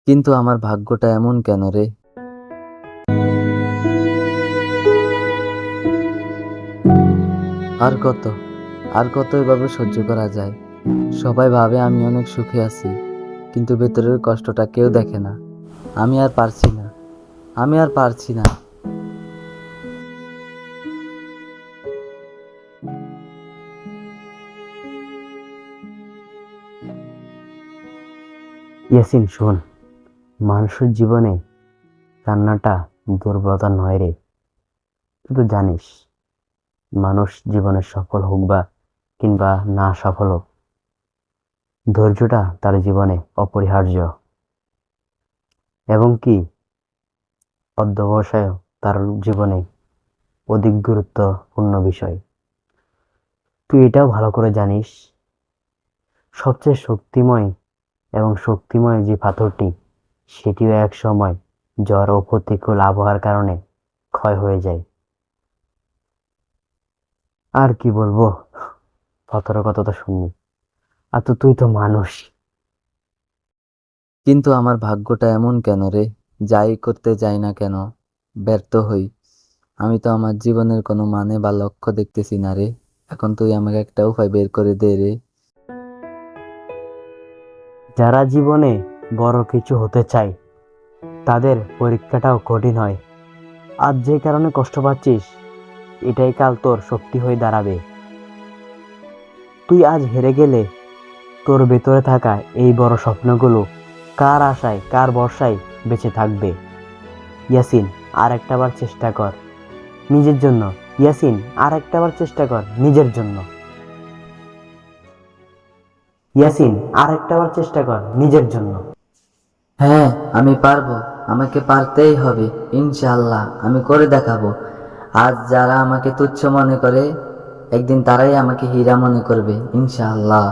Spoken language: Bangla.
কিন্তু আমার ভাগ্যটা এমন কেন রে? আর কত আর কত এভাবে সহ্য করা যায়? সবাই ভাবে আমি অনেক সুখে আছি, কিন্তু ভেতরের কষ্টটা কেউ দেখে না। আমি আর পারছি না, আমি আর পারছি না। ইয়াসিন শোন, মানুষের জীবনে কান্নাটা দুর্বলতা নয় রে। তুই তো জানিস, মানুষ জীবনে সফল হোক বা কিংবা না সফল হোক, ধৈর্যটা তার জীবনে অপরিহার্য। এবং কি অধ্যবসায় তার জীবনে অধিক গুরুত্বপূর্ণ বিষয়। তুই এটাও ভালো করে জানিস, সবচেয়ে শক্তিময় যে পাথরটি, সেটিও এক সময় ঝড় ও প্রতিকূল আবহাওয়ার কারণে ক্ষয় হয়ে যায়। আর কি বলবো, পাথরের কথা তো শুননি, আর তো তুই তো মানুষ। কিন্তু আমার ভাগ্যটা এমন কেন রে? যাই করতে যাই না কেন, ব্যর্থ হই। আমি তো আমার জীবনের কোনো মানে বা লক্ষ্য দেখতেছি না রে। এখন তুই আমাকে একটা উপায় বের করে দে রে। যারা জীবনে বড় কিছু হতে চায়, তাদের পরীক্ষাটাও কঠিন হয়। আজ যে কারণে কষ্ট পাচ্ছিস, এটাই কাল তোর শক্তি হয়ে দাঁড়াবে। তুই আজ হেরে গেলে তোর ভেতরে থাকা এই বড় স্বপ্নগুলো কার আশায়, কার ভরসায় বেঁচে থাকবে? ইয়াসিন, আর একটাবার চেষ্টা কর নিজের জন্য। ইয়াসিন, আর একটাবার চেষ্টা কর নিজের জন্য। ইয়াসিন, আর একটাবার চেষ্টা কর নিজের জন্য। হ্যাঁ, আমি পারবো। আমাকে পারতেই হবে। ইনশাআল্লাহ আমি করে দেখাবো। আজ যারা আমাকে তুচ্ছ মনে করে, একদিন তারাই আমাকে হীরা মনে করবে, ইনশাআল্লাহ।